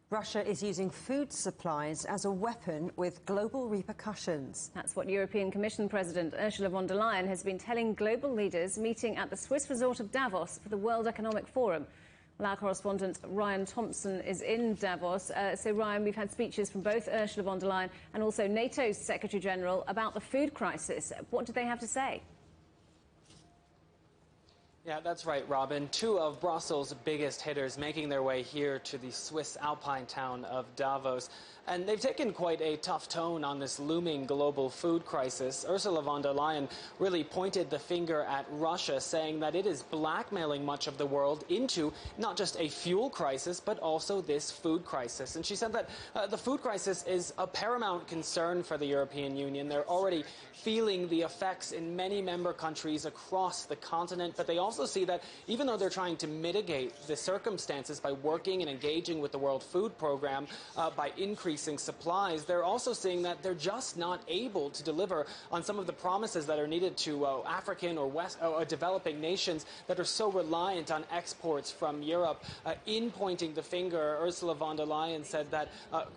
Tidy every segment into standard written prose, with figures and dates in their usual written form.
Russia is using food supplies as a weapon with global repercussions. That's what European Commission President Ursula von der Leyen has been telling global leaders meeting at the Swiss resort of Davos for the World Economic Forum. Well, our correspondent Ryan Thompson is in Davos. So, Ryan, we've had speeches from both Ursula von der Leyen and also NATO's Secretary General about the food crisis. What did they have to say? Yeah, that's right, Robin. Two of Brussels' biggest hitters making their way here to the Swiss alpine town of Davos. And they've taken quite a tough tone on this looming global food crisis. Ursula von der Leyen really pointed the finger at Russia, saying that it is blackmailing much of the world into not just a fuel crisis, but also this food crisis. And she said that the food crisis is a paramount concern for the European Union. They're already feeling the effects in many member countries across the continent, but they also see that even though they're trying to mitigate the circumstances by working and engaging with the World Food Programme, by increasing supplies, they're also seeing that they're just not able to deliver on some of the promises that are needed to African or developing nations that are so reliant on exports from Europe. In pointing the finger, Ursula von der Leyen said that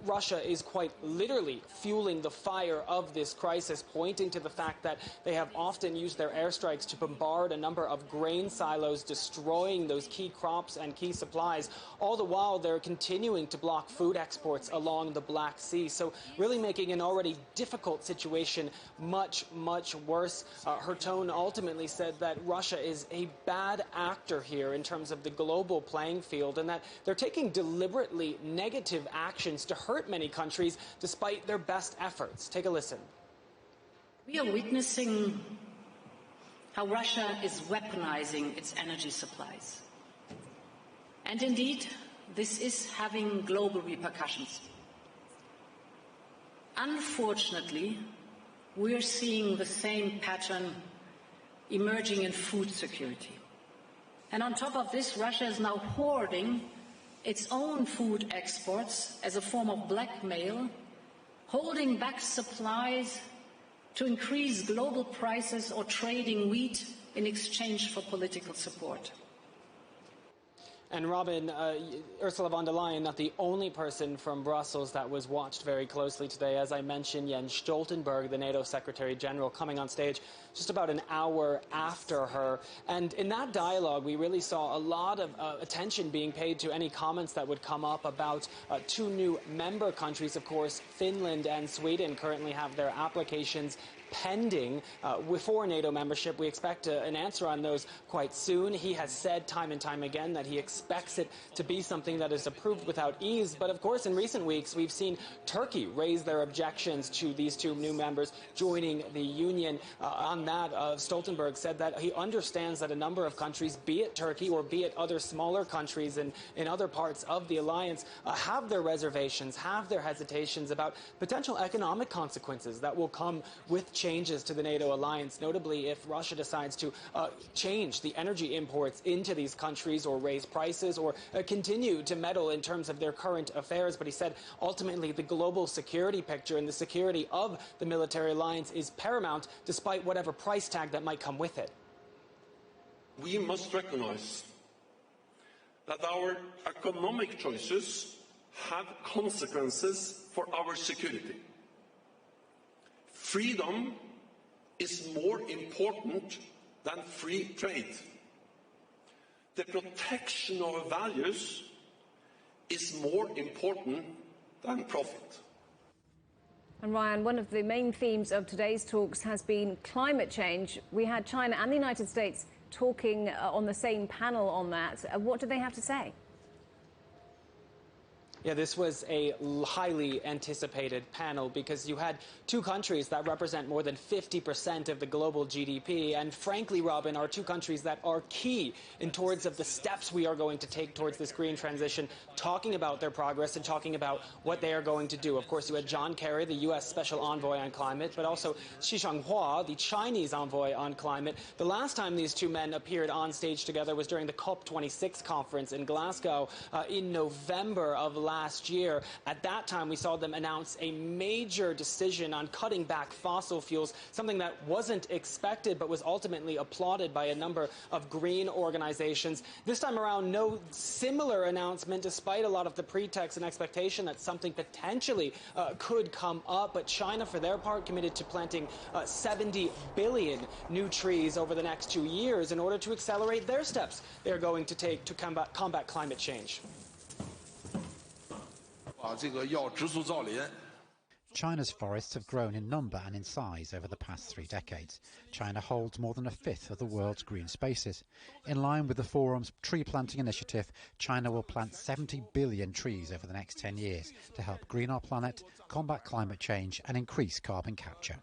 Russia is quite literally fueling the fire of this crisis, pointing to the fact that they have often used their airstrikes to bombard a number of grain silos, destroying those key crops and key supplies. All the while, they're continuing to block food exports along the Black Sea. So really making an already difficult situation much, much worse. Her tone ultimately said that Russia is a bad actor here in terms of the global playing field, and that they're taking deliberately negative actions to hurt many countries despite their best efforts. Take a listen. We are witnessing how Russia is weaponizing its energy supplies. And indeed, this is having global repercussions. Unfortunately, we are seeing the same pattern emerging in food security. And on top of this, Russia is now hoarding its own food exports as a form of blackmail, holding back supplies to increase global prices or trading wheat in exchange for political support. And Robin, Ursula von der Leyen, not the only person from Brussels that was watched very closely today. As I mentioned, Jens Stoltenberg, the NATO Secretary General, coming on stage just about an hour after her. And in that dialogue, we really saw a lot of attention being paid to any comments that would come up about two new member countries. Of course, Finland and Sweden currently have their applications pending for NATO membership. We expect an answer on those quite soon. He has said time and time again that he expects it to be something that is approved without ease. But of course, in recent weeks, we've seen Turkey raise their objections to these two new members joining the Union. On that, Stoltenberg said that he understands that a number of countries, be it Turkey or be it other smaller countries in other parts of the alliance, have their reservations, have their hesitations about potential economic consequences that will come with changes to the NATO alliance, notably if Russia decides to change the energy imports into these countries or raise prices or continue to meddle in terms of their current affairs. But he said ultimately the global security picture and the security of the military alliance is paramount despite whatever price tag that might come with it. We must recognize that our economic choices have consequences for our security. Freedom is more important than free trade. The protection of values is more important than profit. And Ryan, one of the main themes of today's talks has been climate change. We had China and the United States talking on the same panel on that. What did they have to say? Yeah, this was a highly anticipated panel because you had two countries that represent more than 50% of the global GDP. And frankly, Robin, are two countries that are key in towards of the steps we are going to take towards this green transition, talking about their progress and talking about what they are going to do. Of course, you had John Kerry, the U.S. Special Envoy on Climate, but also Xi Jinping, the Chinese envoy on climate. The last time these two men appeared on stage together was during the COP26 conference in Glasgow in November of last last year. At that time, we saw them announce a major decision on cutting back fossil fuels, something that wasn't expected but was ultimately applauded by a number of green organizations. This time around, no similar announcement, despite a lot of the pretext and expectation that something potentially could come up. But China, for their part, committed to planting 70 billion new trees over the next 2 years in order to accelerate their steps they're going to take to combat climate change. China's forests have grown in number and in size over the past 3 decades. China holds more than a fifth of the world's green spaces. In line with the forum's tree planting initiative, China will plant 70 billion trees over the next 10 years to help green our planet, combat climate change and increase carbon capture.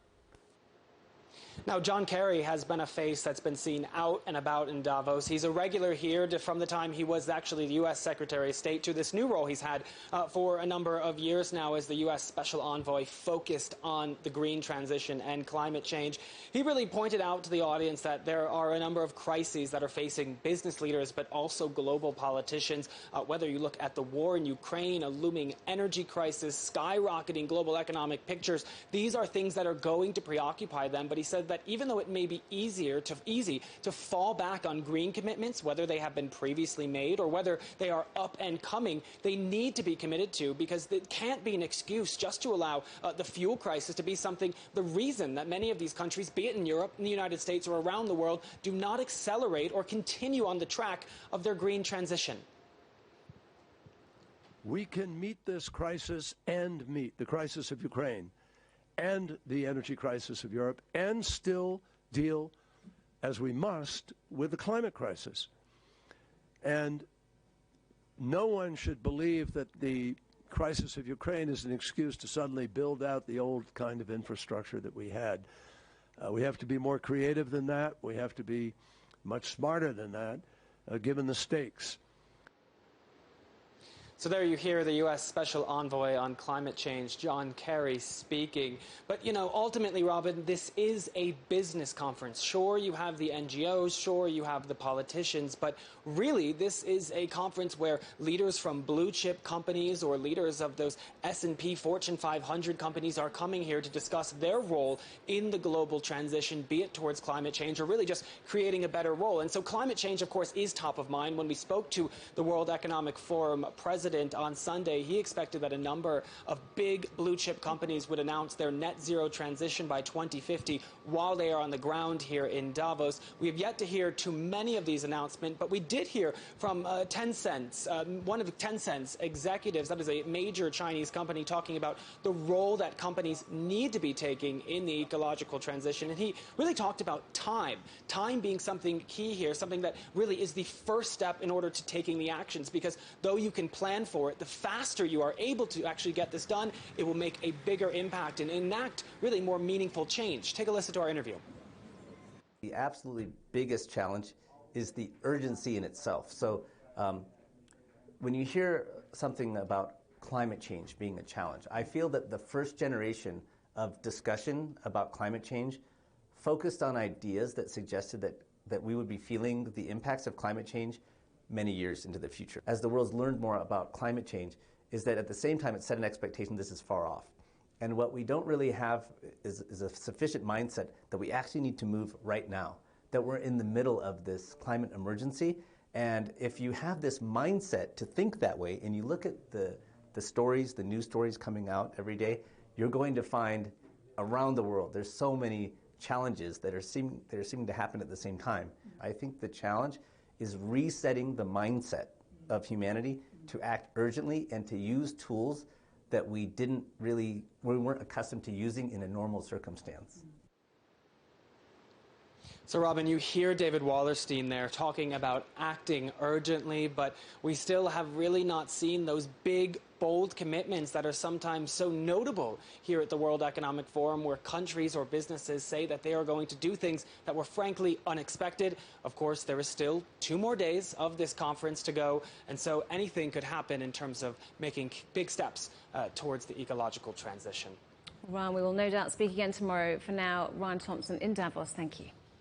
Now, John Kerry has been a face that's been seen out and about in Davos. He's a regular here from the time he was actually the U.S. Secretary of State to this new role he's had for a number of years now as the U.S. Special Envoy focused on the green transition and climate change. He really pointed out to the audience that there are a number of crises that are facing business leaders, but also global politicians. Whether you look at the war in Ukraine, a looming energy crisis, skyrocketing global economic pictures, these are things that are going to preoccupy them. But he said that even though it may be easy to fall back on green commitments, whether they have been previously made or whether they are up and coming, they need to be committed to, because it can't be an excuse just to allow the fuel crisis to be something, the reason that many of these countries, be it in Europe, in the United States or around the world, do not accelerate or continue on the track of their green transition. We can meet this crisis and meet the crisis of Ukraine and the energy crisis of Europe, and still deal, as we must, with the climate crisis. And no one should believe that the crisis of Ukraine is an excuse to suddenly build out the old kind of infrastructure that we had. We have to be more creative than that. We have to be much smarter than that, given the stakes. So there you hear the U.S. Special Envoy on Climate Change, John Kerry, speaking. But, you know, ultimately, Robin, this is a business conference. Sure, you have the NGOs, sure, you have the politicians, but really this is a conference where leaders from blue chip companies or leaders of those S&P Fortune 500 companies are coming here to discuss their role in the global transition, be it towards climate change or really just creating a better role. And so climate change, of course, is top of mind. When we spoke to the World Economic Forum president on Sunday, he expected that a number of big blue chip companies would announce their net zero transition by 2050 while they are on the ground here in Davos. We have yet to hear too many of these announcements, but we did hear from Tencent, one of Tencent's executives, that is a major Chinese company, talking about the role that companies need to be taking in the ecological transition. And he really talked about time being something key here, something that really is the first step in order to taking the actions, because though you can plan for it, the faster you are able to actually get this done, it will make a bigger impact and enact really more meaningful change. Take a listen to our interview. The absolutely biggest challenge is the urgency in itself. So when you hear something about climate change being a challenge, I feel that the first generation of discussion about climate change focused on ideas that suggested that we would be feeling the impacts of climate change many years into the future. As the world's learned more about climate change, is that at the same time it set an expectation this is far off. And what we don't really have is a sufficient mindset that we actually need to move right now, that we're in the middle of this climate emergency. And if you have this mindset to think that way, and you look at the stories, the news stories coming out every day, you're going to find around the world there's so many challenges that are seeming to happen at the same time. I think the challenge is resetting the mindset of humanity to act urgently and to use tools that we weren't accustomed to using in a normal circumstance. So, Robin, you hear David Wallerstein there talking about acting urgently, but we still have really not seen those big, bold commitments that are sometimes so notable here at the World Economic Forum, where countries or businesses say that they are going to do things that were frankly unexpected. Of course, there is still 2 more days of this conference to go, and so anything could happen in terms of making big steps towards the ecological transition. Ryan, we will no doubt speak again tomorrow. For now, Ryan Thompson in Davos, thank you.